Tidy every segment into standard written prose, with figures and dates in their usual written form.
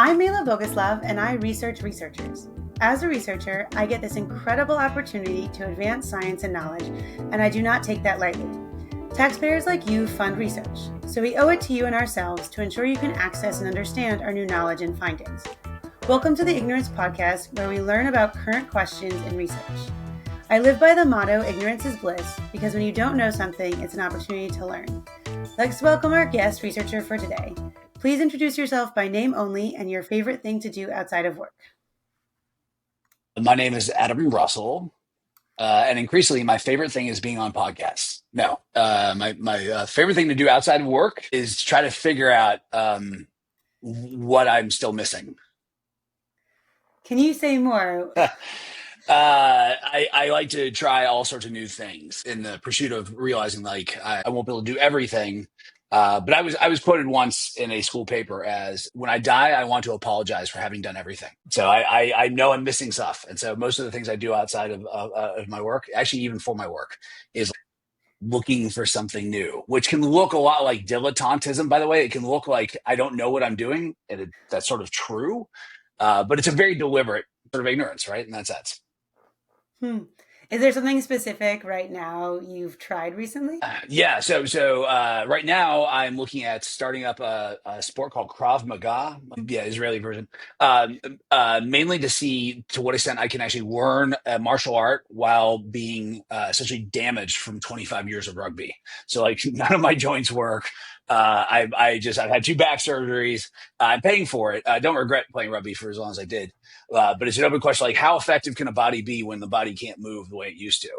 I'm Mayla Boguslav, and I research researchers. As a researcher, I get this incredible opportunity to advance science and knowledge, and I do not take that lightly. Taxpayers like you fund research, so we owe it to you and ourselves to ensure you can access and understand our new knowledge and findings. Welcome to the Ignorance Podcast, where we learn about current questions in research. I live by the motto, ignorance is bliss, because when you don't know something, it's an opportunity to learn. Let's welcome our guest researcher for today. Please introduce yourself by name only and your favorite thing to do outside of work. My name is Adam Russell, and increasingly, my favorite thing is being on podcasts. No, my favorite thing to do outside of work is to try to figure out what I'm still missing. Can you say more? I like to try all sorts of new things in the pursuit of realizing like I won't be able to do everything. But I was quoted once in a school paper as, when I die, I want to apologize for having done everything. So I know I'm missing stuff. And so most of the things I do outside of my work, actually even for my work, is looking for something new, which can look a lot like dilettantism, by the way. It can look like I don't know what I'm doing. And that's sort of true. But it's a very deliberate sort of ignorance, right? In that sense. Is there something specific right now you've tried recently? Yeah. So right now I'm looking at starting up a sport called Krav Maga. Yeah, Israeli version. Mainly to see to what extent I can actually learn a martial art while being essentially damaged from 25 years of rugby. So like none of my joints work. I've had 2 back surgeries. I'm paying for it. I don't regret playing rugby for as long as I did. But it's an open question, like how effective can a body be when the body can't move the way it used to?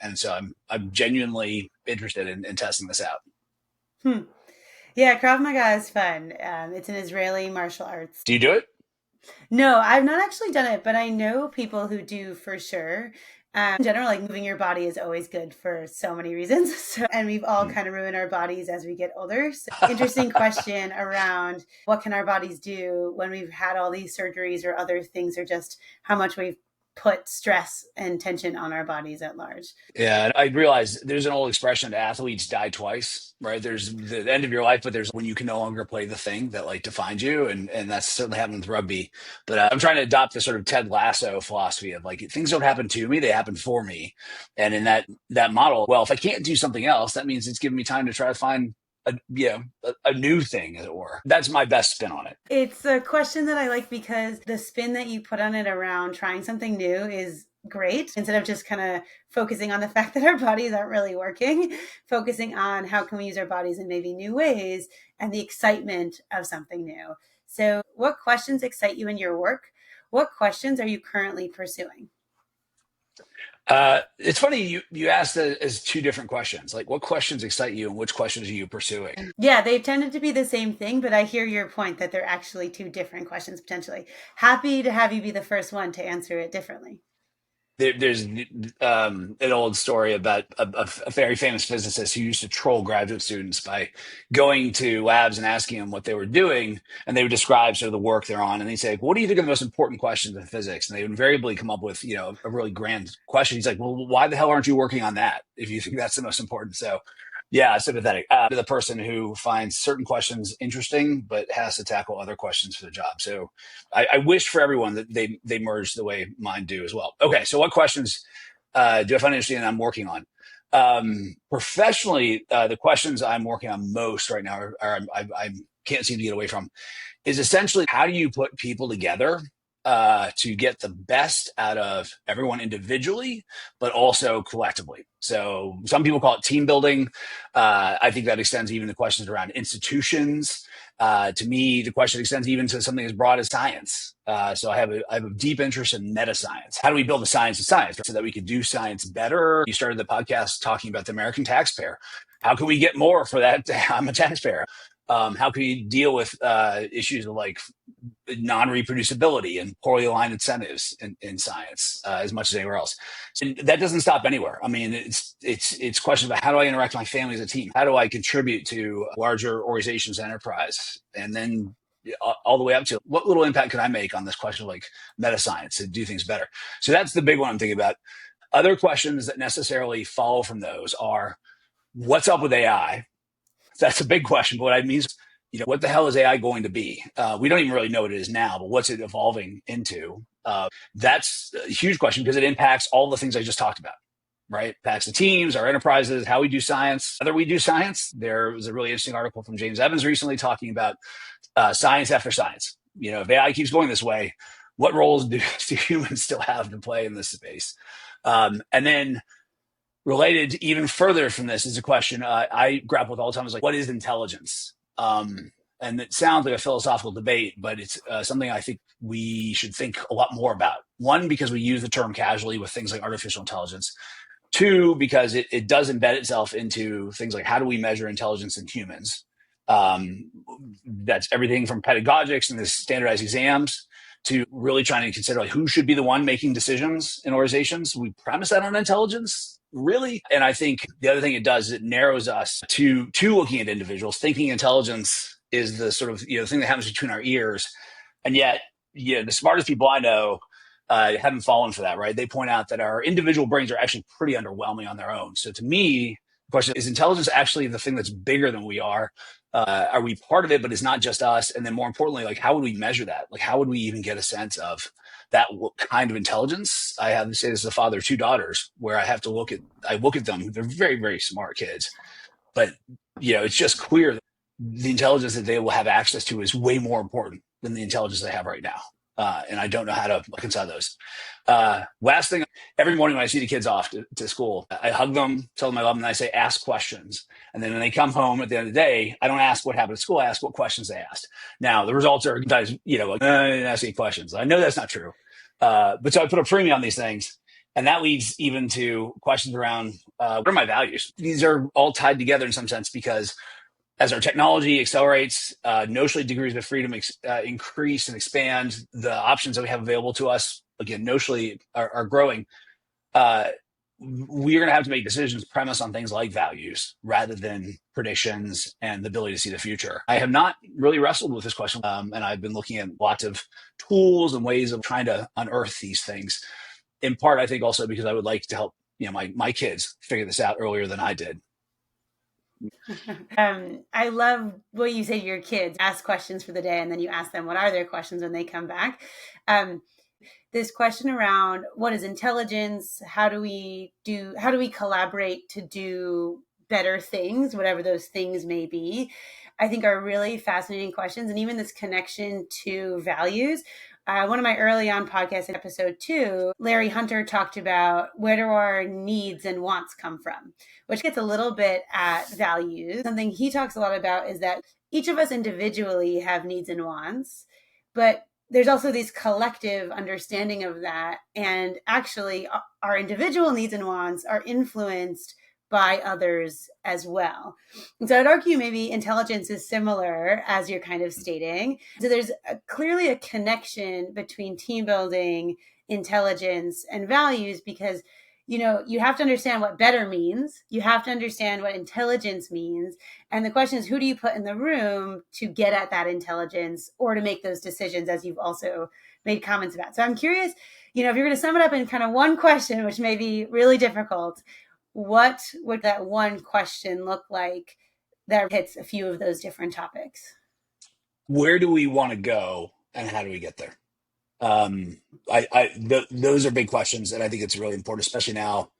And so I'm genuinely interested in testing this out. Yeah, Krav Maga is fun. It's an Israeli martial arts. Do you do it? No, I've not actually done it, but I know people who do for sure. In general, like moving your body is always good for so many reasons. And we've all kind of ruined our bodies as we get older. So interesting question around what can our bodies do when we've had all these surgeries or other things, or just how much we've put stress and tension on our bodies at large. Yeah, I realize there's an old expression, athletes die twice, right? There's the end of your life, but there's when you can no longer play the thing that like defines you. And that's certainly happened with rugby. But I'm trying to adopt the sort of Ted Lasso philosophy of like, things don't happen to me, they happen for me. And in that model, well, if I can't do something else, that means it's giving me time to try to find a new thing, as it were. That's my best spin on it. It's a question that I like because the spin that you put on it around trying something new is great. Instead of just kind of focusing on the fact that our bodies aren't really working, focusing on how can we use our bodies in maybe new ways and the excitement of something new. So what questions excite you in your work? What questions are you currently pursuing? It's funny you asked that as 2 different questions. Like, what questions excite you and which questions are you pursuing? Yeah, they've tended to be the same thing, but I hear your point that they're actually 2 different questions potentially. Happy to have you be the first one to answer it differently. There's an old story about a very famous physicist who used to troll graduate students by going to labs and asking them what they were doing, and they would describe sort of the work they're on, and they'd say, "What do you think are the most important questions in physics?" And they would invariably come up with a really grand question. He's like, "Well, why the hell aren't you working on that if you think that's the most important?" So yeah, sympathetic to the person who finds certain questions interesting but has to tackle other questions for the job. So I wish for everyone that they merge the way mine do as well. Okay, so what questions do I find interesting and I'm working on? Professionally, the questions I'm working on most right now I can't seem to get away from is essentially, how do you put people together to get the best out of everyone individually, but also collectively. So some people call it team building. I think that extends even to questions around institutions. To me, the question extends even to something as broad as science. So I have a deep interest in meta science. How do we build the science of science so that we can do science better? You started the podcast talking about the American taxpayer. How can we get more for that? I'm a taxpayer. How can we deal with issues of like non-reproducibility and poorly aligned incentives in science as much as anywhere else? And that doesn't stop anywhere. I mean, it's questions about how do I interact with my family as a team? How do I contribute to larger organizations, enterprise? And then all the way up to what little impact can I make on this question of like meta science and do things better? So that's the big one I'm thinking about. Other questions that necessarily follow from those are, what's up with AI? That's a big question. But what I mean is, what the hell is AI going to be? We don't even really know what it is now, but what's it evolving into? That's a huge question because it impacts all the things I just talked about, right? It impacts the teams, our enterprises, how we do science, whether we do science. There was a really interesting article from James Evans recently talking about science after science. If AI keeps going this way, what roles do humans still have to play in this space? And then related even further from this is a question I grapple with all the time is like, what is intelligence? And it sounds like a philosophical debate, but it's something I think we should think a lot more about. One, because we use the term casually with things like artificial intelligence. Two, because it does embed itself into things like how do we measure intelligence in humans? That's everything from pedagogics and the standardized exams to really trying to consider like who should be the one making decisions in organizations. We premise that on intelligence, really. And I think the other thing it does is it narrows us to looking at individuals. Thinking intelligence is the sort of thing that happens between our ears. And yet, the smartest people I know haven't fallen for that, right? They point out that our individual brains are actually pretty underwhelming on their own. So to me, the question is intelligence actually the thing that's bigger than we are? Are we part of it, but it's not just us? And then more importantly, like how would we measure that? Like how would we even get a sense of that kind of intelligence? I have to say this as a father of two daughters where I look at them. They're very, very smart kids, but it's just clear that the intelligence that they will have access to is way more important than the intelligence they have right now. And I don't know how to reconcile those. Last thing, every morning when I see the kids off to school, I hug them, tell them I love them, and I say, ask questions. And then when they come home at the end of the day, I don't ask what happened at school, I ask what questions they asked. Now, the results are sometimes, I didn't ask any questions. I know that's not true. But so I put a premium on these things. And that leads even to questions around what are my values? These are all tied together in some sense because as our technology accelerates, notionally degrees of freedom increase and expand, the options that we have available to us, again, notionally are growing. We're going to have to make decisions premised on things like values rather than predictions and the ability to see the future. I have not really wrestled with this question, and I've been looking at lots of tools and ways of trying to unearth these things. In part, I think also because I would like to help my kids figure this out earlier than I did. I love what you say to your kids, ask questions for the day, and then you ask them what are their questions when they come back. This question around what is intelligence? How do we collaborate to do better things, whatever those things may be, I think are really fascinating questions. And even this connection to values. One of my early on podcasts in episode 2, Larry Hunter talked about where do our needs and wants come from, which gets a little bit at values. Something he talks a lot about is that each of us individually have needs and wants, but there's also this collective understanding of that. And actually, our individual needs and wants are influenced by others as well. And so I'd argue maybe intelligence is similar as you're kind of stating. So there's clearly a connection between team building, intelligence, and values because, you have to understand what better means. You have to understand what intelligence means. And the question is, who do you put in the room to get at that intelligence or to make those decisions, as you've also made comments about. So I'm curious, if you're going to sum it up in kind of one question, which may be really difficult, what would that one question look like that hits a few of those different topics? Where do we want to go and how do we get there? Those are big questions. And I think it's really important, especially now,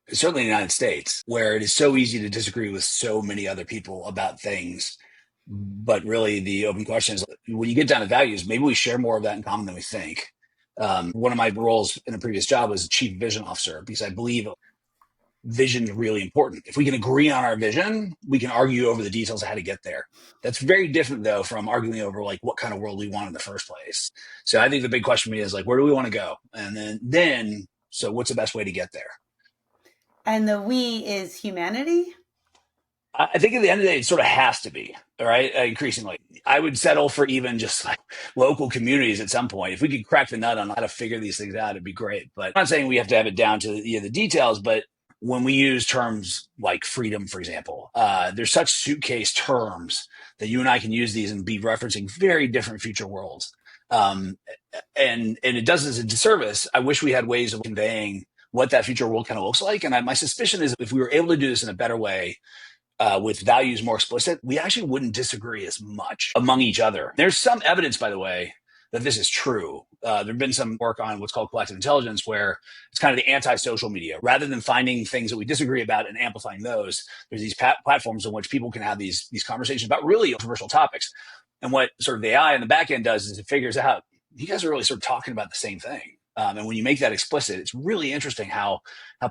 certainly in the United States, where it is so easy to disagree with so many other people about things. But really the open question is when you get down to values, maybe we share more of that in common than we think. One of my roles in a previous job was chief vision officer because I believe vision is really important. If we can agree on our vision, we can argue over the details of how to get there. That's very different, though, from arguing over like what kind of world we want in the first place. So I think the big question for me is like, where do we want to go? And then so what's the best way to get there? And the we is humanity? I think at the end of the day, it sort of has to be, all right, increasingly. I would settle for even just like local communities at some point. If we could crack the nut on how to figure these things out, it'd be great. But I'm not saying we have to have it down to the details, but when we use terms like freedom, for example, there's such suitcase terms that you and I can use these and be referencing very different future worlds. And it does us a disservice. I wish we had ways of conveying what that future world kind of looks like. And my suspicion is if we were able to do this in a better way, with values more explicit, we actually wouldn't disagree as much among each other. There's some evidence, by the way, that this is true. There's been some work on what's called collective intelligence, where it's kind of the anti-social media. Rather than finding things that we disagree about and amplifying those, there's these platforms in which people can have these conversations about really controversial topics. And what sort of the AI in the back end does is it figures out, you guys are really sort of talking about the same thing. And when you make that explicit, it's really interesting how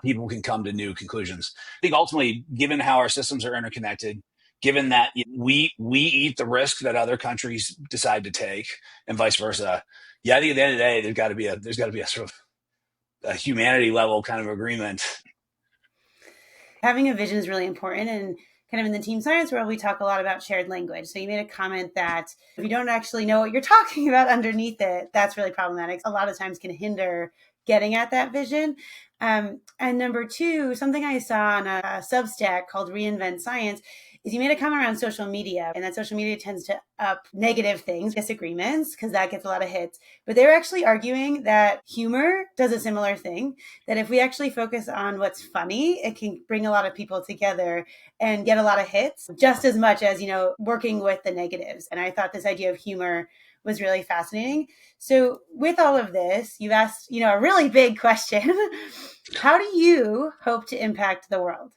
people can come to new conclusions. I think ultimately, given how our systems are interconnected, given that we eat the risk that other countries decide to take, and vice versa, yeah, I think at the end of the day, there's got to be a sort of a humanity level kind of agreement. Having a vision is really important, and kind of in the team science world, we talk a lot about shared language. So you made a comment that if you don't actually know what you're talking about underneath it, that's really problematic. A lot of times can hinder getting at that vision. And number two, something I saw on a Substack called Reinvent Science is you made a comment around social media, and that social media tends to up negative things, disagreements, because that gets a lot of hits. But they're actually arguing that humor does a similar thing, that if we actually focus on what's funny, it can bring a lot of people together and get a lot of hits, just as much as, working with the negatives. And I thought this idea of humor was really fascinating. So with all of this, you've asked, a really big question. How do you hope to impact the world?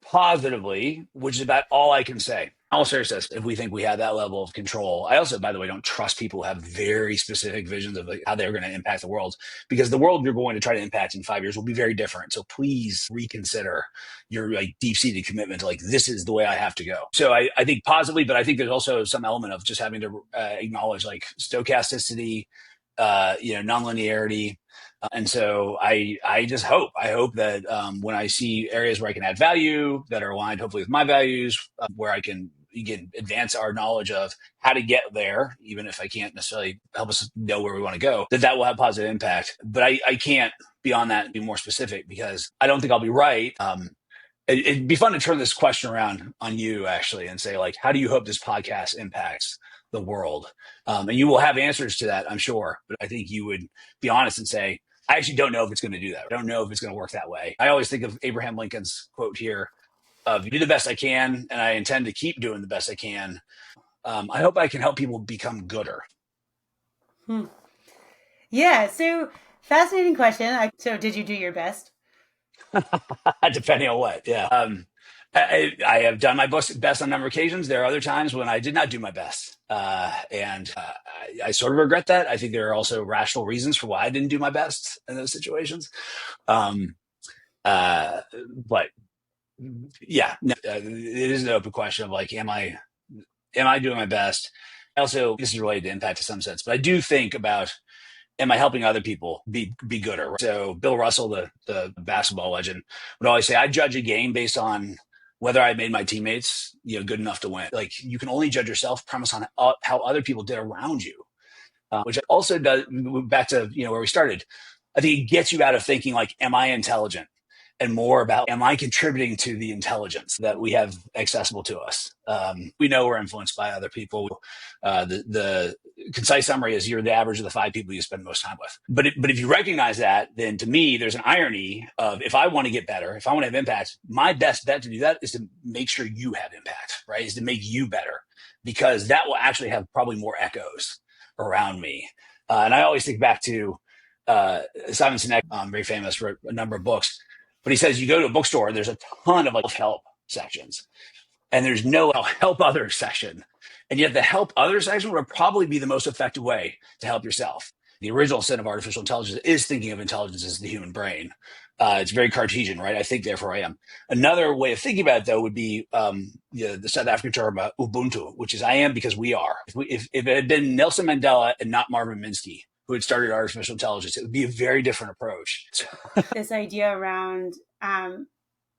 Positively, which is about all I can say. All seriousness, if we think we have that level of control. I also, by the way, don't trust people who have very specific visions of how they're going to impact the world, because the world you're going to try to impact in 5 years will be very different. So please reconsider your deep-seated commitment to this is the way I have to go. So I think positively, but I think there's also some element of just having to acknowledge stochasticity, nonlinearity. And so I just hope that when I see areas where I can add value that are aligned, hopefully with my values, where I can advance our knowledge of how to get there, even if I can't necessarily help us know where we want to go, that will have positive impact. But I can't beyond that be more specific, because I don't think I'll be right. It'd be fun to turn this question around on you, actually, and say, how do you hope this podcast impacts the world? And you will have answers to that, I'm sure. But I think you would be honest and say, I actually don't know if it's going to do that. I don't know if it's going to work that way. I always think of Abraham Lincoln's quote here of, do the best I can, and I intend to keep doing the best I can. I hope I can help people become gooder. Yeah, so fascinating question. So did you do your best? Depending on what, yeah. I have done my best on a number of occasions. There are other times when I did not do my best. And I sort of regret that. I think there are also rational reasons for why I didn't do my best in those situations. But yeah, no, it is an open question of am I doing my best? Also, this is related to impact to some sense, but I do think about, am I helping other people be gooder? Right? So Bill Russell, the basketball legend, would always say, I judge a game based on whether I made my teammates, good enough to win. You can only judge yourself premise on how other people did around you, which also does, back to, where we started. I think it gets you out of thinking am I intelligent? And more about, am I contributing to the intelligence that we have accessible to us? We know we're influenced by other people. The concise summary is, you're the average of the 5 people you spend most time with. But if you recognize that, then to me, there's an irony of, if I want to get better, if I want to have impact, my best bet to do that is to make sure you have impact, right? Is to make you better, because that will actually have probably more echoes around me. And I always think back to Simon Sinek, very famous, wrote a number of books. But he says, you go to a bookstore and there's a ton of help sections, and there's no help others section. And yet the help others section would probably be the most effective way to help yourself. The original sin of artificial intelligence is thinking of intelligence as the human brain. It's very Cartesian, right? I think, therefore I am. Another way of thinking about it, though, would be the South African term Ubuntu, which is I am because we are. If it had been Nelson Mandela and not Marvin Minsky who had started artificial intelligence, it would be a very different approach. This idea around I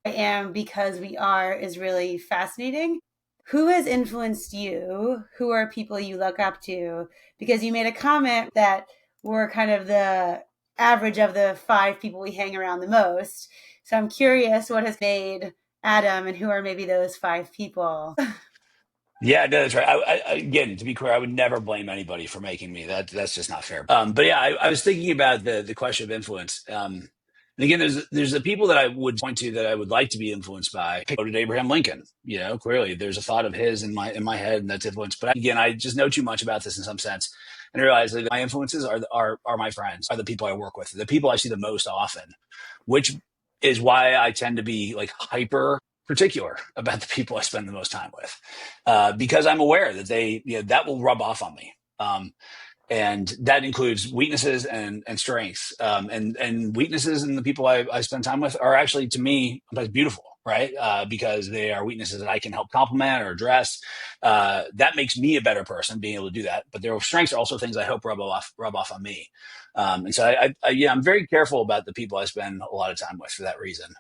am because we are is really fascinating. Who has influenced you? Who are people you look up to? Because you made a comment that we're kind of the average of the 5 people we hang around the most. So I'm curious, what has made Adam, and who are maybe those 5 people? Yeah, no, that's right. Again, to be clear, I would never blame anybody for making me. That's just not fair. But yeah, I was thinking about the question of influence. And again, there's the people that I would point to that I would like to be influenced by. I quoted Abraham Lincoln. Clearly there's a thought of his in my head, and that's influenced. But again, I just know too much about this in some sense, and I realize that my influences are my friends, are the people I work with, the people I see the most often, which is why I tend to be like hyper particular about the people I spend the most time with, because I'm aware that that will rub off on me. And that includes weaknesses and strengths. And weaknesses in the people I spend time with are actually, to me, beautiful, right? Because they are weaknesses that I can help complement or address. That makes me a better person, being able to do that. But their strengths are also things I hope rub off on me. And so I'm very careful about the people I spend a lot of time with for that reason.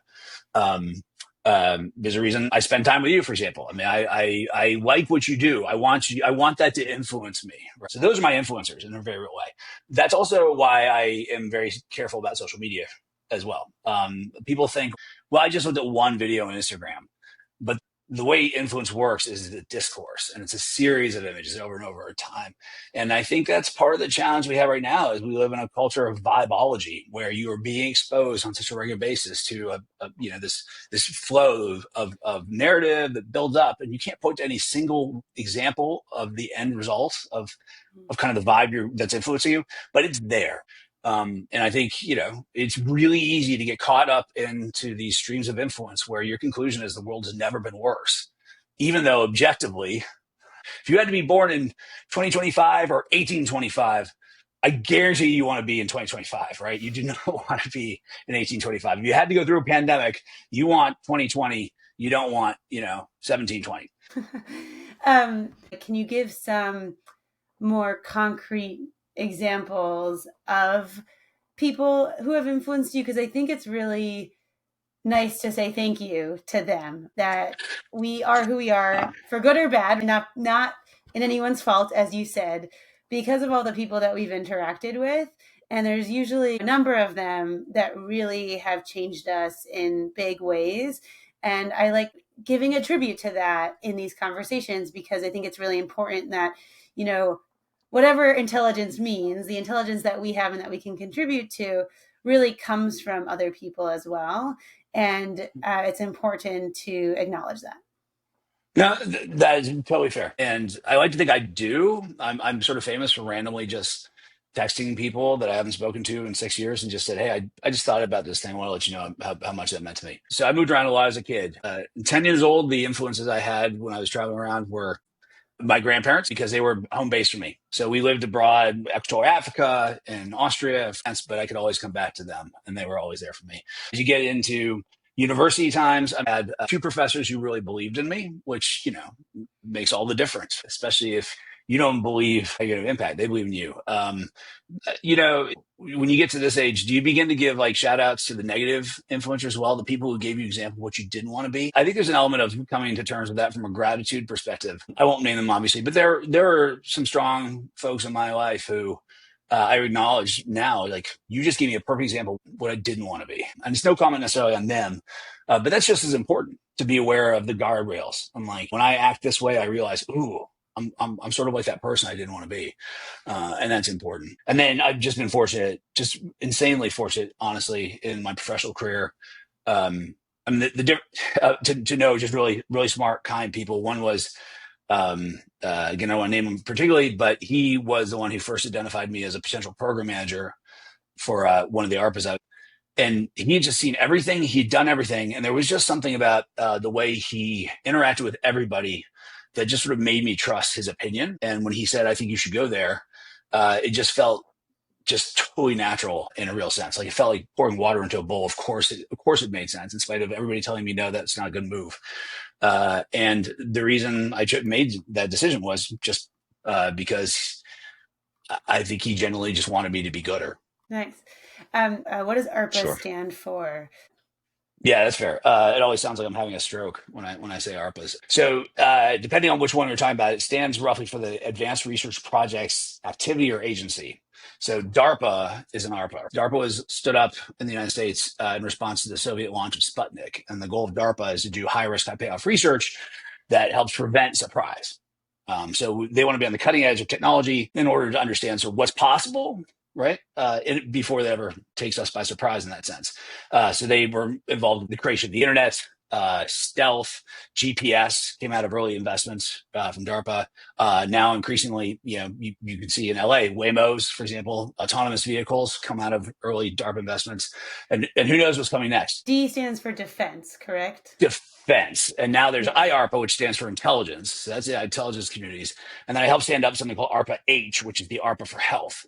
There's a reason I spend time with you, for example. I mean, I like what you do. I want that to influence me. Right? So those are my influencers in a very real way. That's also why I am very careful about social media as well. People think, well, I just looked at one video on Instagram, but the way influence works is the discourse, and it's a series of images over and over time. And I think that's part of the challenge we have right now is we live in a culture of vibeology where you are being exposed on such a regular basis to this flow of narrative that builds up, and you can't point to any single example of the end result of kind of the vibe that's influencing you, but it's there. And I think, it's really easy to get caught up into these streams of influence where your conclusion is the world has never been worse, even though objectively, if you had to be born in 2025 or 1825, I guarantee you want to be in 2025, right? You do not want to be in 1825. If you had to go through a pandemic, you want 2020. You don't want, 1720. Can you give some more concrete examples of people who have influenced you? Because I think it's really nice to say thank you to them, that we are who we are for good or bad, not in anyone's fault, as you said, because of all the people that we've interacted with. And there's usually a number of them that really have changed us in big ways. And I like giving a tribute to that in these conversations, because I think it's really important that, whatever intelligence means, the intelligence that we have and that we can contribute to really comes from other people as well. And it's important to acknowledge that. No, that is totally fair. And I like to think I do. I'm sort of famous for randomly just texting people that I haven't spoken to in 6 years and just said, hey, I just thought about this thing. I want to let you know how much that meant to me. So I moved around a lot as a kid. 10 years old, the influences I had when I was traveling around were my grandparents, because they were home based for me. So we lived abroad, Equatorial Africa and Austria, but I could always come back to them, and they were always there for me. As you get into university times, I had a few professors who really believed in me, which, makes all the difference, especially if you don't believe you're going to impact. They believe in you. When you get to this age, do you begin to give like shout outs to the negative influencers as well, the people who gave you example of what you didn't want to be? I think there's an element of coming to terms with that from a gratitude perspective. I won't name them, obviously, but there are some strong folks in my life who I acknowledge now, like, you just gave me a perfect example of what I didn't want to be. And it's no comment necessarily on them, but that's just as important to be aware of the guardrails. I'm like, when I act this way, I realize, ooh, I'm sort of like that person I didn't want to be. And that's important. And then I've just been fortunate, just insanely fortunate, honestly, in my professional career. I mean, to know just really, really smart, kind people. One was, again, I don't want to name him particularly, but he was the one who first identified me as a potential program manager for one of the ARPAs. And he had just seen everything. He'd done everything. And there was just something about the way he interacted with everybody that just sort of made me trust his opinion. And when he said, I think you should go there, it just felt just totally natural in a real sense. Like, it felt like pouring water into a bowl. Of course it made sense, in spite of everybody telling me, no, that's not a good move. And the reason I made that decision was just because I think he genuinely just wanted me to be gooder. Nice. What does ARPA stand for? Yeah, that's fair. It always sounds like I'm having a stroke when I say ARPAs. So depending on which one you're talking about, it stands roughly for the Advanced Research Projects Activity or Agency. So DARPA is an ARPA. DARPA was stood up in the United States in response to the Soviet launch of Sputnik. And the goal of DARPA is to do high-risk, high-payoff research that helps prevent surprise. So they want to be on the cutting edge of technology in order to understand what's possible right? Before that ever takes us by surprise in that sense. So they were involved in the creation of the internet, stealth, GPS came out of early investments from DARPA. Now, increasingly, you can see in LA, Waymos, for example, autonomous vehicles come out of early DARPA investments. And who knows what's coming next? D stands for defense, correct? Defense. And now there's Yes. IARPA, which stands for intelligence. So that's the intelligence communities. And then I helped stand up something called ARPA H, which is the ARPA for health.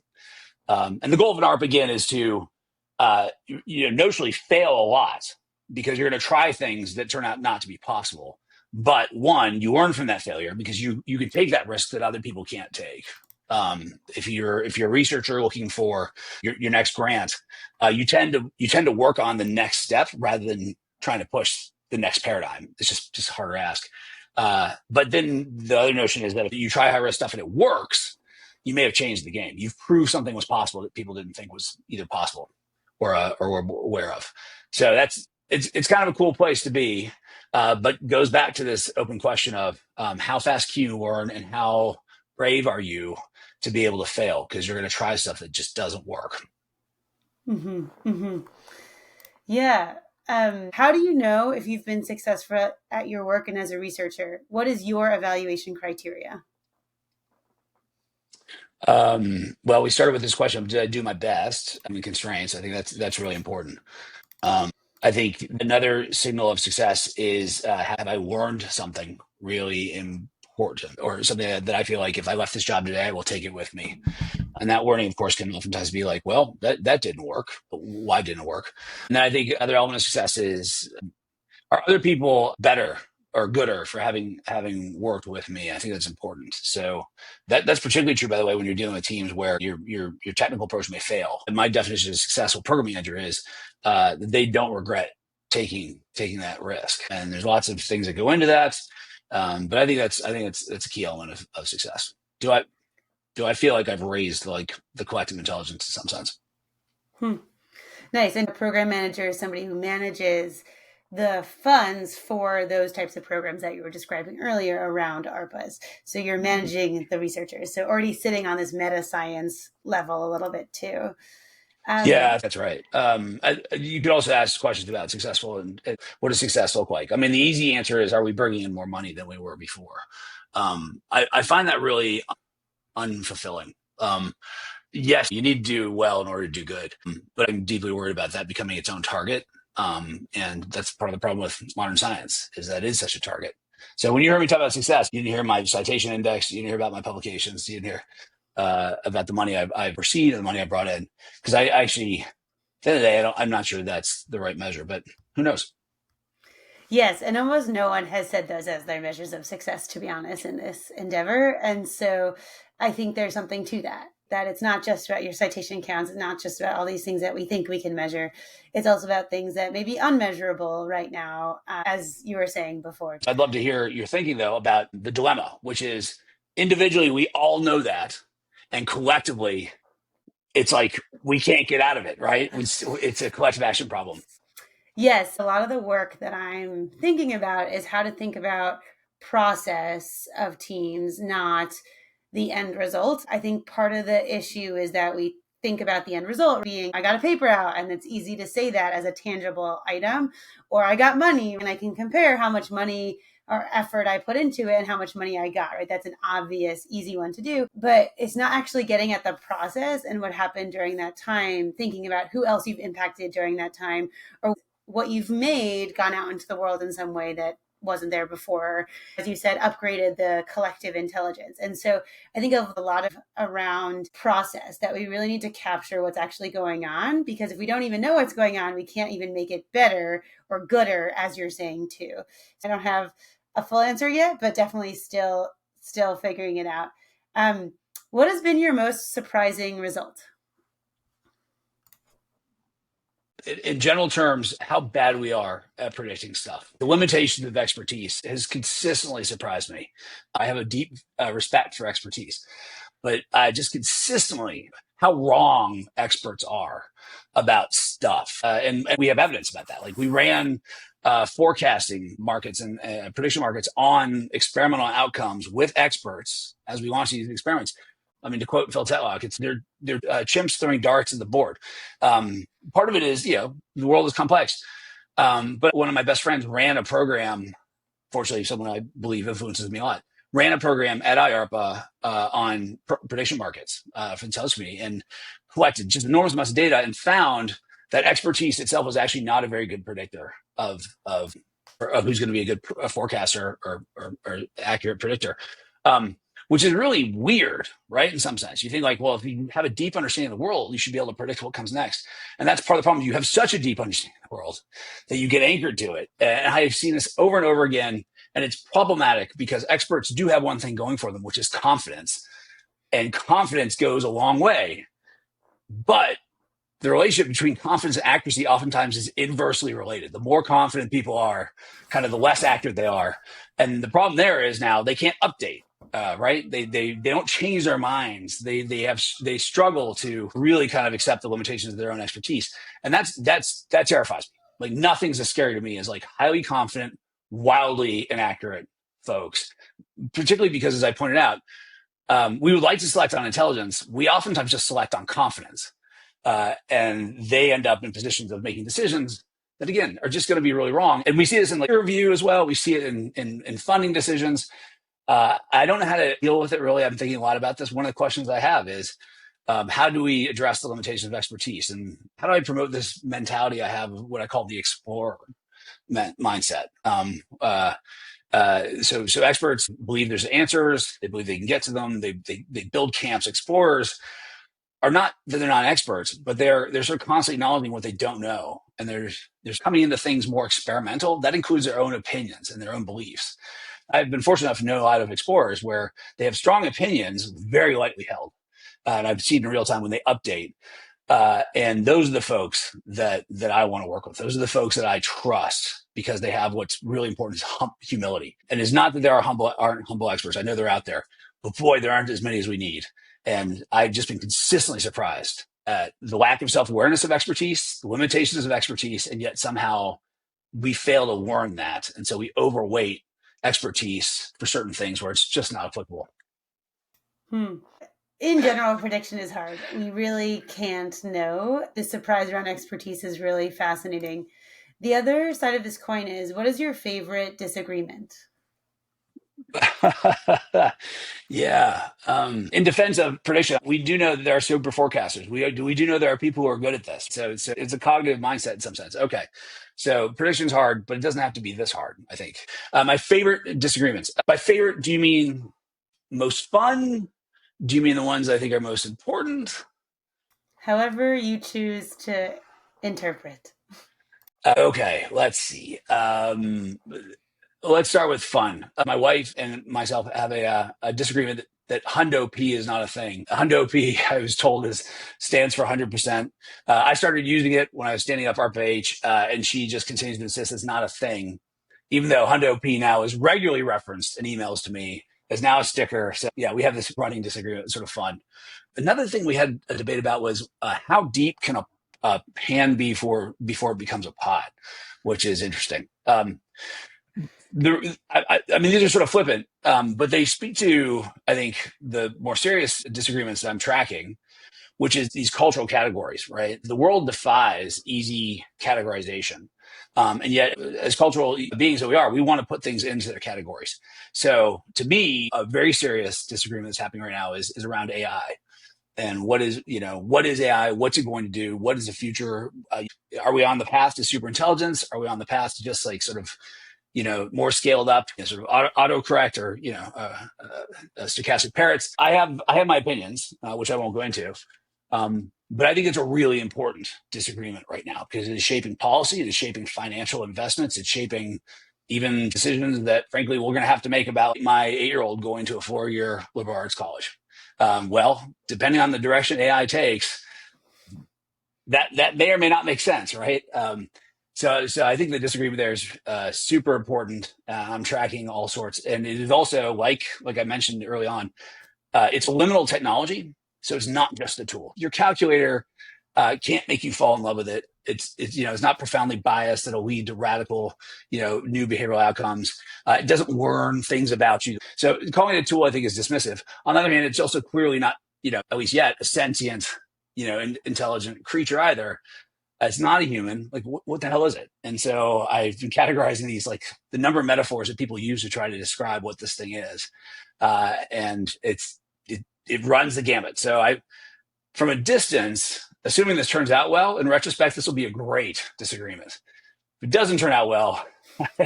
And the goal of an ARPA, again, is to notionally fail a lot, because you're going to try things that turn out not to be possible. But one, you learn from that failure because you can take that risk that other people can't take. If you're a researcher looking for your next grant, you tend to work on the next step rather than trying to push the next paradigm. It's just harder to ask. But then the other notion is that if you try high risk stuff and it works, you may have changed the game. You've proved something was possible that people didn't think was either possible or were aware of. So it's kind of a cool place to be, but goes back to this open question of how fast can you learn and how brave are you to be able to fail, because you're going to try stuff that just doesn't work. Mm-hmm. Mm-hmm. Yeah. How do you know if you've been successful at your work and as a researcher? What is your evaluation criteria? Well, we started with this question: did I do my best? I mean, constraints. I think that's really important. I think another signal of success is have I learned something really important, or something that I feel like if I left this job today, I will take it with me. And that learning, of course, can oftentimes be like, well, that didn't work. But why didn't it work? And then I think other element of success is, are other people better or gooder for having worked with me? I think that's important. So that's particularly true, by the way, when you're dealing with teams where your technical approach may fail. And my definition of a successful program manager is they don't regret taking that risk. And there's lots of things that go into that. But I think that's a key element of success. Do I feel like I've raised like the collective intelligence in some sense? Nice. And a program manager is somebody who manages the funds for those types of programs that you were describing earlier around ARPAs. So you're managing the researchers. So already sitting on this meta science level a little bit too. Yeah, that's right. You could also ask questions about successful and what does success look like? I mean, the easy answer is, are we bringing in more money than we were before? I find that really unfulfilling. Yes, you need to do well in order to do good, but I'm deeply worried about that becoming its own target. And that's part of the problem with modern science, is that it is such a target. So when you heard me talk about success, you didn't hear my citation index, you didn't hear about my publications, you didn't hear about the money I've received and the money I brought in. Because I actually, at the end of the day, I'm not sure that's the right measure, but who knows? Yes, and almost no one has said those as their measures of success, to be honest, in this endeavor. And so I think there's something to that it's not just about your citation counts. It's not just about all these things that we think we can measure. It's also about things that may be unmeasurable right now, as you were saying before. I'd love to hear your thinking, though, about the dilemma, which is individually, we all know that. And collectively, it's like we can't get out of it, right? It's a collective action problem. Yes, a lot of the work that I'm thinking about is how to think about process of teams, not the end result. I think part of the issue is that we think about the end result being, I got a paper out, and it's easy to say that as a tangible item, or I got money and I can compare how much money or effort I put into it and how much money I got, right? That's an obvious, easy one to do, but it's not actually getting at the process and what happened during that time, thinking about who else you've impacted during that time, or what you've made gone out into the world in some way that wasn't there before, as you said, upgraded the collective intelligence. And so I think of a lot of around process that we really need to capture what's actually going on, because if we don't even know what's going on, we can't even make it better or gooder, as you're saying too. So I don't have a full answer yet, but definitely still figuring it out. What has been your most surprising result? In general terms, how bad we are at predicting stuff. The limitations of expertise has consistently surprised me. I have a deep respect for expertise, but just consistently how wrong experts are about stuff. And we have evidence about that. Like we ran forecasting markets and prediction markets on experimental outcomes with experts as we launched these experiments. I mean, to quote Phil Tetlock, they're chimps throwing darts at the board. Part of it is, the world is complex. But one of my best friends ran a program, fortunately, someone I believe influences me a lot, ran a program at IARPA on prediction markets for the intelligence community, and collected just enormous amounts of data and found that expertise itself was actually not a very good predictor of who's going to be a good forecaster or accurate predictor, which is really weird, right? In some sense, you think like, well, if you have a deep understanding of the world, you should be able to predict what comes next. And that's part of the problem. You have such a deep understanding of the world that you get anchored to it. And I've seen this over and over again. And it's problematic because experts do have one thing going for them, which is confidence. And confidence goes a long way. But the relationship between confidence and accuracy oftentimes is inversely related. The more confident people are, kind of the less accurate they are. And the problem there is now they can't update, right? They don't change their minds. They struggle to really kind of accept the limitations of their own expertise. And that terrifies me. Like nothing's as scary to me as like highly confident, wildly inaccurate folks, particularly because, as I pointed out, we would like to select on intelligence. We oftentimes just select on confidence. And they end up in positions of making decisions that, again, are just going to be really wrong. And we see this in like peer review as well. We see it in funding decisions. I don't know how to deal with it, really. I'm thinking a lot about this. One of the questions I have is, how do we address the limitations of expertise? And how do I promote this mentality I have of what I call the explorer mindset? So experts believe there's answers. They believe they can get to them. They build camps. Explorers are not that they're not experts, but they're sort of constantly acknowledging what they don't know. And there's coming into things more experimental. That includes their own opinions and their own beliefs. I've been fortunate enough to know a lot of explorers where they have strong opinions, very lightly held. And I've seen in real time when they update. And those are the folks that I want to work with. Those are the folks that I trust because they have what's really important is humility. And it's not that there aren't humble experts. I know they're out there, but boy, there aren't as many as we need. And I've just been consistently surprised at the lack of self-awareness of expertise, the limitations of expertise, and yet somehow we fail to learn that. And so we overweight expertise for certain things where it's just not applicable. In general, prediction is hard. We really can't know. The surprise around expertise is really fascinating. The other side of this coin is, what is your favorite disagreement? Yeah. In defense of prediction, we do know that there are super forecasters. We do know there are people who are good at this. So it's a cognitive mindset in some sense. Okay. So prediction's hard, but it doesn't have to be this hard, I think. My favorite disagreements. By favorite, do you mean most fun? Do you mean the ones I think are most important? However you choose to interpret. Okay, let's see. Let's start with fun. My wife and myself have a disagreement that Hundo P is not a thing. Hundo P, I was told, stands for 100%. I started using it when I was standing up ARPA-H, and she just continues to insist it's not a thing, even though Hundo P now is regularly referenced in emails to me. Is now a sticker. So yeah, we have this running disagreement. It's sort of fun. Another thing we had a debate about was how deep can a pan be before it becomes a pot, which is interesting. I mean, these are sort of flippant, but they speak to, I think, the more serious disagreements that I'm tracking, which is these cultural categories, right? The world defies easy categorization. And yet, as cultural beings that we are, we want to put things into their categories. So to me, a very serious disagreement that's happening right now is around AI. And what is AI? What's it going to do? What is the future? Are we on the path to superintelligence? Are we on the path to just like sort of, more scaled up, sort of autocorrect or, stochastic parrots? I have my opinions, which I won't go into. But I think it's a really important disagreement right now because it is shaping policy, it is shaping financial investments, it's shaping even decisions that, frankly, we're going to have to make about my 8-year-old going to a 4-year liberal arts college. Well, depending on the direction AI takes, that may or may not make sense, right? So I think the disagreement there is super important. I'm tracking all sorts, and it is also like I mentioned early on, it's a liminal technology. So it's not just a tool. Your calculator can't make you fall in love with it. It's not profoundly biased. It'll lead to radical, new behavioral outcomes. It doesn't learn things about you. So calling it a tool, I think, is dismissive. On the other hand, it's also clearly not at least yet, a sentient, intelligent creature either. It's not a human. Like, what the hell is it? And so I've been categorizing these, like the number of metaphors that people use to try to describe what this thing is. And it runs the gamut. So from a distance, assuming this turns out well, in retrospect, this will be a great disagreement. If it doesn't turn out well,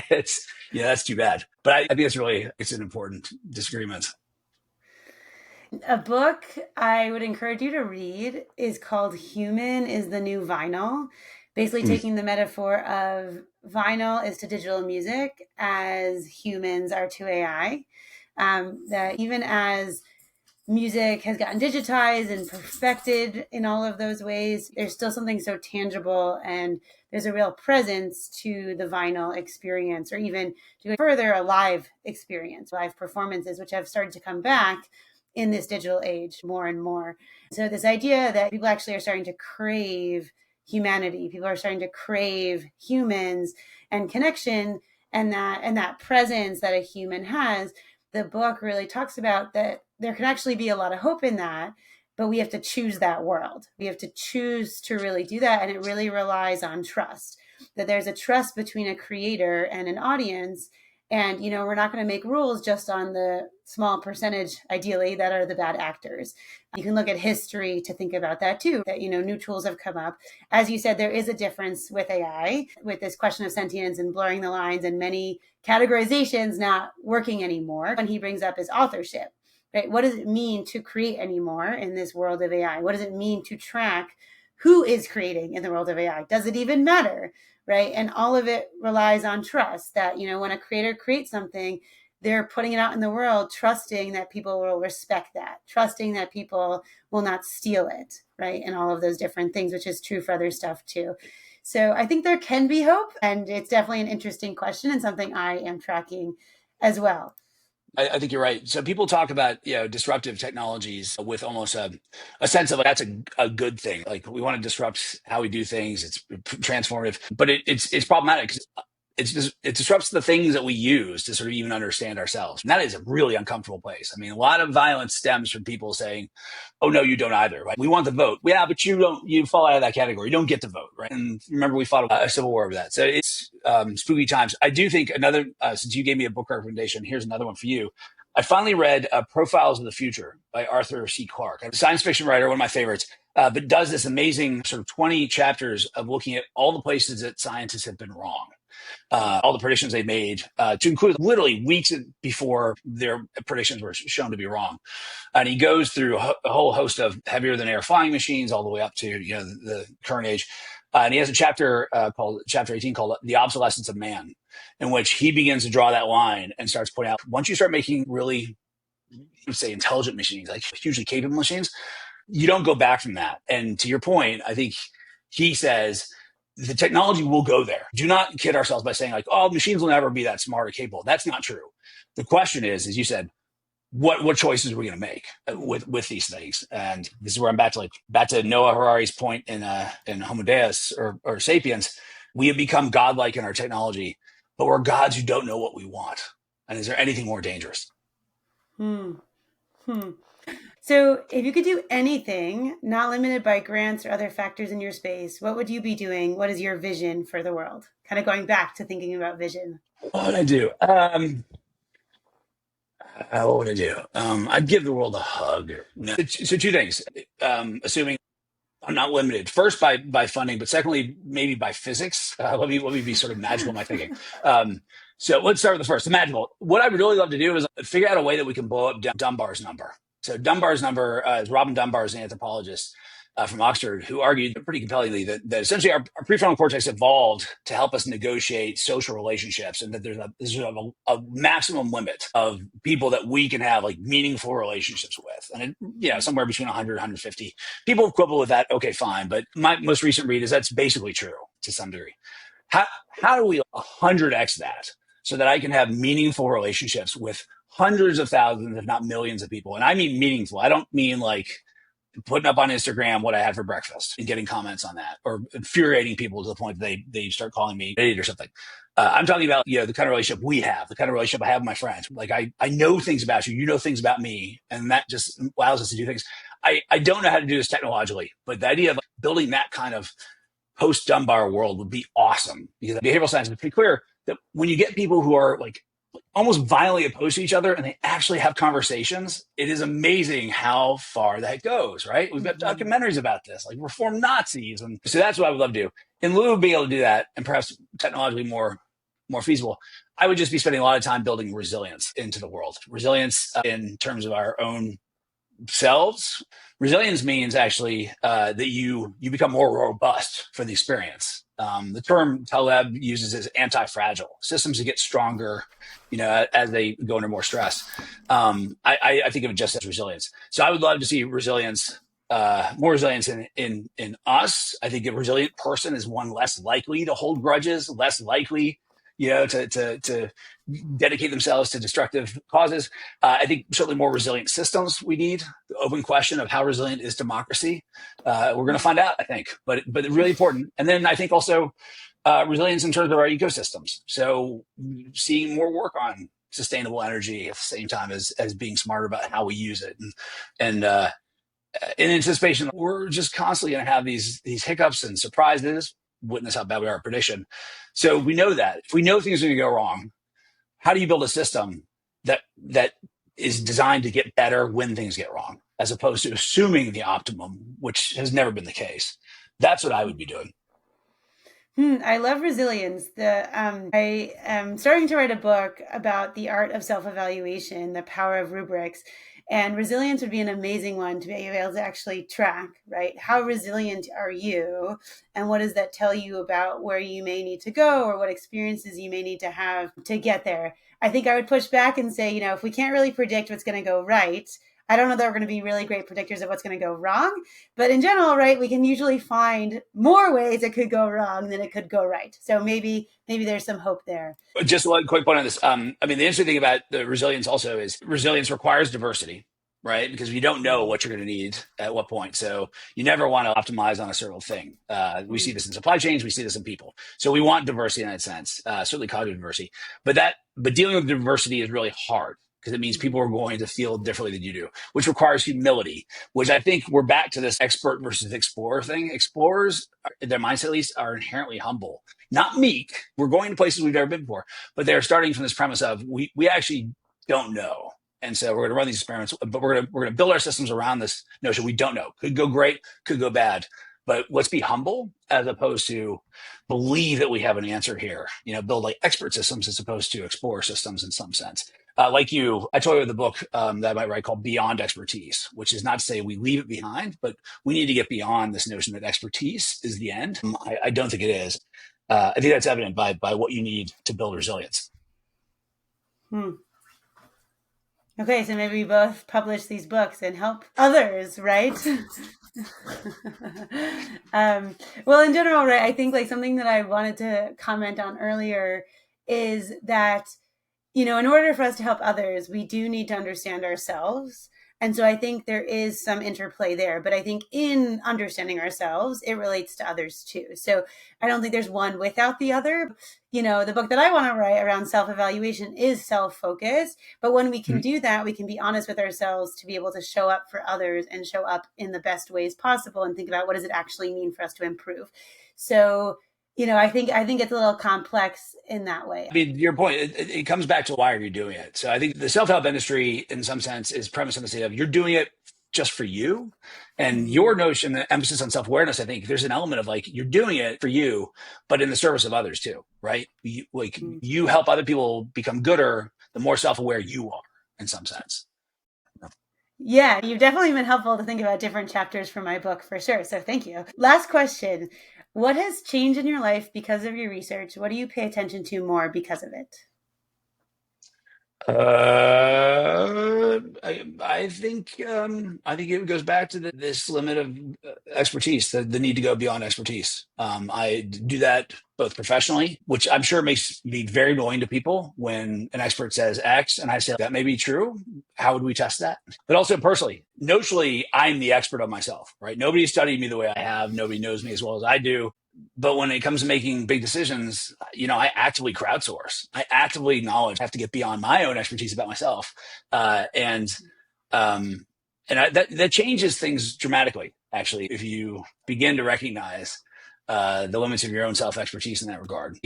that's too bad. But I think it's an important disagreement. A book I would encourage you to read is called Human is the New Vinyl. Basically taking the metaphor of vinyl is to digital music as humans are to AI. That even as music has gotten digitized and perfected in all of those ways, there's still something so tangible, and there's a real presence to the vinyl experience, or even to go further, a live experience, live performances, which have started to come back in this digital age more and more. So this idea that people actually are starting to crave humanity, people are starting to crave humans and connection, and that presence that a human has. The book really talks about that there can actually be a lot of hope in that, but we have to choose that world. We have to choose to really do that. And it really relies on trust, that there's a trust between a creator and an audience. And, we're not going to make rules just on the small percentage, ideally, that are the bad actors. You can look at history to think about that too, that, new tools have come up. As you said, there is a difference with AI, with this question of sentience and blurring the lines and many categorizations not working anymore. When he brings up is authorship, right? What does it mean to create anymore in this world of AI? What does it mean to track who is creating in the world of AI? Does it even matter? Right. And all of it relies on trust, that, when a creator creates something, they're putting it out in the world, trusting that people will respect that, trusting that people will not steal it. Right. And all of those different things, which is true for other stuff, too. So I think there can be hope. And it's definitely an interesting question and something I am tracking as well. I think you're right. So people talk about disruptive technologies with almost a sense of like that's a good thing. Like we want to disrupt how we do things. It's transformative, but it's problematic because it disrupts the things that we use to sort of even understand ourselves. And that is a really uncomfortable place. I mean, a lot of violence stems from people saying, "Oh no, you don't either." Right? We want the vote. Yeah, but you fall out of that category. You don't get to vote. Right? And remember, we fought a civil war over that. So it's spooky times. I do think since you gave me a book recommendation, here's another one for you. I finally read Profiles of the Future by Arthur C. Clarke, a science fiction writer, one of my favorites, but does this amazing sort of 20 chapters of looking at all the places that scientists have been wrong. All the predictions they made, to include literally weeks before their predictions were shown to be wrong. And he goes through a whole host of heavier than air flying machines all the way up to the current age. And he has a chapter called Chapter 18 called The Obsolescence of Man, in which he begins to draw that line and starts pointing out, once you start making really, say, intelligent machines, like hugely capable machines, you don't go back from that. And to your point, I think he says, the technology will go there. Do not kid ourselves by saying like, oh, machines will never be that smart or capable. That's not true. The question is, as you said, what choices are we going to make with these things? And this is where I'm back to Noah Harari's point in Homo Deus or Sapiens. We have become godlike in our technology, but we're gods who don't know what we want. And is there anything more dangerous? So if you could do anything, not limited by grants or other factors in your space, what would you be doing? What is your vision for the world? Kind of going back to thinking about vision. What would I do? What would I do? I'd give the world a hug. No. So two things, assuming I'm not limited. First, by funding, but secondly, maybe by physics. Let me be sort of magical in my thinking. So let's start with the first, the magical. What I would really love to do is figure out a way that we can blow up Dunbar's number. So Dunbar's number is Robin Dunbar is an anthropologist from Oxford who argued pretty compellingly that essentially our prefrontal cortex evolved to help us negotiate social relationships, and that there's a maximum limit of people that we can have like meaningful relationships with, and somewhere between 100 and 150. People quibble with that. Okay, fine, but my most recent read is that's basically true to some degree. How do we 100x that so that I can have meaningful relationships with hundreds of thousands, if not millions of people? And I mean meaningful. I don't mean like putting up on Instagram what I had for breakfast and getting comments on that, or infuriating people to the point that they start calling me an idiot or something. I'm talking about, the kind of relationship we have, the kind of relationship I have with my friends. Like I know things about you, you know things about me, and that just allows us to do things. I don't know how to do this technologically, but the idea of like building that kind of post Dunbar world would be awesome, because behavioral science is pretty clear that when you get people who are like almost violently opposed to each other and they actually have conversations, it is amazing how far that goes, right? We've got documentaries about this, like reform Nazis. And so that's what I would love to do. In lieu of being able to do that, and perhaps technologically more feasible, I would just be spending a lot of time building resilience into the world. Resilience in terms of our own selves. Resilience means actually that you become more robust for the experience. The term Taleb uses is anti-fragile, systems that get stronger, as they go under more stress. I think of it just as resilience. So I would love to see resilience, more resilience in us. I think a resilient person is one less likely to hold grudges, less likely, to dedicate themselves to destructive causes. I think certainly more resilient systems we need. The open question of how resilient is democracy. We're going to find out, I think, but really important. And then I think also resilience in terms of our ecosystems. So seeing more work on sustainable energy at the same time as being smarter about how we use it. And in anticipation, we're just constantly going to have these hiccups and surprises. Witness how bad we are at prediction. So we know that if we know things are going to go wrong, how do you build a system that is designed to get better when things get wrong, as opposed to assuming the optimum, which has never been the case? That's what I would be doing. I love resilience. I am starting to write a book about the art of self-evaluation, the power of rubrics. And resilience would be an amazing one to be able to actually track, right? How resilient are you? And what does that tell you about where you may need to go or what experiences you may need to have to get there? I think I would push back and say, if we can't really predict what's going to go right, I don't know that we're going to be really great predictors of what's going to go wrong. But in general, right, we can usually find more ways it could go wrong than it could go right. So maybe there's some hope there. Just one quick point on this. The interesting thing about the resilience also is resilience requires diversity, right? Because you don't know what you're going to need at what point. So you never want to optimize on a certain thing. We see this in supply chains. We see this in people. So we want diversity in that sense, certainly cognitive diversity. But dealing with diversity is really hard, because it means people are going to feel differently than you do, which requires humility, which I think we're back to this expert versus explorer thing. Explorers, their mindset at least, are inherently humble, not meek. We're going to places we've never been before, but they're starting from this premise of we actually don't know. And so we're going to run these experiments, but we're going to build our systems around this notion we don't know. Could go great, could go bad. But let's be humble as opposed to believe that we have an answer here. Build like expert systems as opposed to explorer systems in some sense. Like you, I told you the book that I might write called Beyond Expertise, which is not to say we leave it behind, but we need to get beyond this notion that expertise is the end. I don't think it is. I think that's evident by what you need to build resilience. Okay, so maybe we both publish these books and help others, right? Well, in general, right, I think like something that I wanted to comment on earlier is that, in order for us to help others, we do need to understand ourselves. And so I think there is some interplay there, but I think in understanding ourselves, it relates to others too. So I don't think there's one without the other. The book that I want to write around self-evaluation is self-focused, but when we can do that, we can be honest with ourselves to be able to show up for others and show up in the best ways possible and think about what does it actually mean for us to improve. So I think it's a little complex in that way. Your point, it comes back to why are you doing it? So I think the self-help industry, in some sense, is premised on the idea of you're doing it just for you. And your notion, the emphasis on self-awareness, I think there's an element of like, you're doing it for you, but in the service of others too, right? You help other people become gooder, the more self-aware you are in some sense. Yeah, you've definitely been helpful to think about different chapters for my book for sure. So thank you. Last question. What has changed in your life because of your research? What do you pay attention to more because of it? I think it goes back to this limit of expertise, the need to go beyond expertise. I do that both professionally, which I'm sure makes me very annoying to people when an expert says X and I say that may be true. How would we test that? But also personally, notionally, I'm the expert on myself, right? Nobody studied me the way I have. Nobody knows me as well as I do. But when it comes to making big decisions, I actively crowdsource. I actively acknowledge I have to get beyond my own expertise about myself. And that changes things dramatically, actually, if you begin to recognize the limits of your own self-expertise in that regard.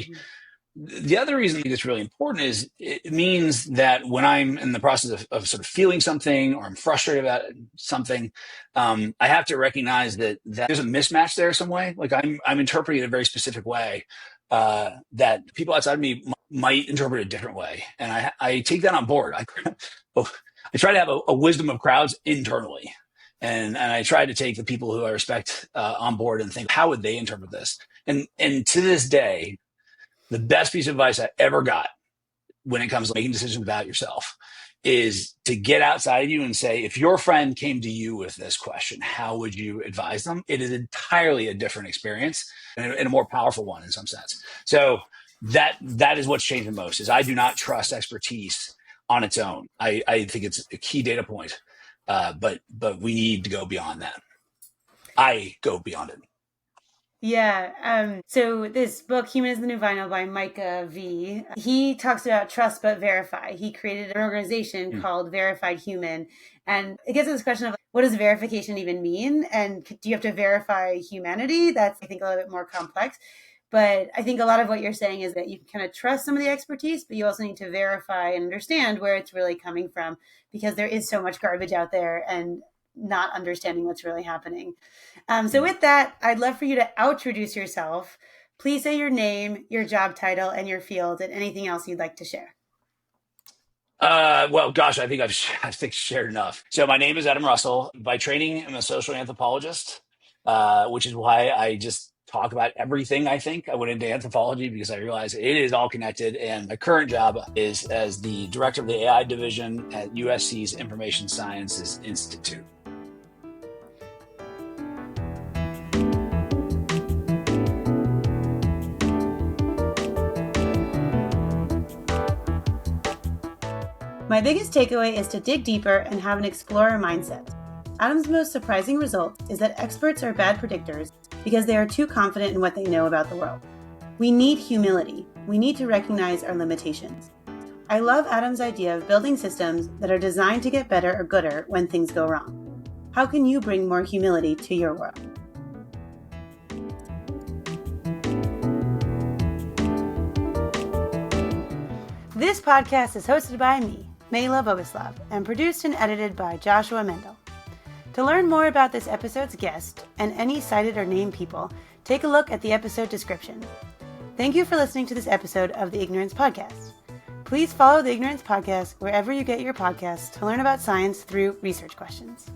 The other reason I think it's really important is it means that when I'm in the process of sort of feeling something or I'm frustrated about something, I have to recognize that there's a mismatch there some way. Like I'm interpreting it a very specific way that people outside of me might interpret a different way. And I take that on board. I try to have a wisdom of crowds internally. And I try to take the people who I respect on board and think, how would they interpret this? And to this day, the best piece of advice I ever got when it comes to making decisions about yourself is to get outside of you and say, if your friend came to you with this question, how would you advise them? It is entirely a different experience and a more powerful one in some sense. So that is what's changed the most is I do not trust expertise on its own. I think it's a key data point, but we need to go beyond that. I go beyond it. Yeah. So this book, Human is the New Vinyl by Micah V, he talks about trust but verify. He created an organization called Verified Human. And it gets to this question of what does verification even mean? And do you have to verify humanity? That's, I think, a little bit more complex. But I think a lot of what you're saying is that you can kind of trust some of the expertise, but you also need to verify and understand where it's really coming from, because there is so much garbage out there and not understanding what's really happening. So with that, I'd love for you to introduce yourself. Please say your name, your job title, and your field, and anything else you'd like to share. Well, gosh, I think I've shared enough. So my name is Adam Russell. By training, I'm a social anthropologist, which is why I just talk about everything. I think I went into anthropology because I realized it is all connected. And my current job is as the director of the AI division at USC's Information Sciences Institute. My biggest takeaway is to dig deeper and have an explorer mindset. Adam's most surprising result is that experts are bad predictors because they are too confident in what they know about the world. We need humility. We need to recognize our limitations. I love Adam's idea of building systems that are designed to get better or gooder when things go wrong. How can you bring more humility to your world? This podcast is hosted by me, Mayla Boguslav, and produced and edited by Joshua Mendel. To learn more about this episode's guest and any cited or named people, take a look at the episode description. Thank you for listening to this episode of the Ignorance Podcast. Please follow the Ignorance Podcast wherever you get your podcasts to learn about science through research questions.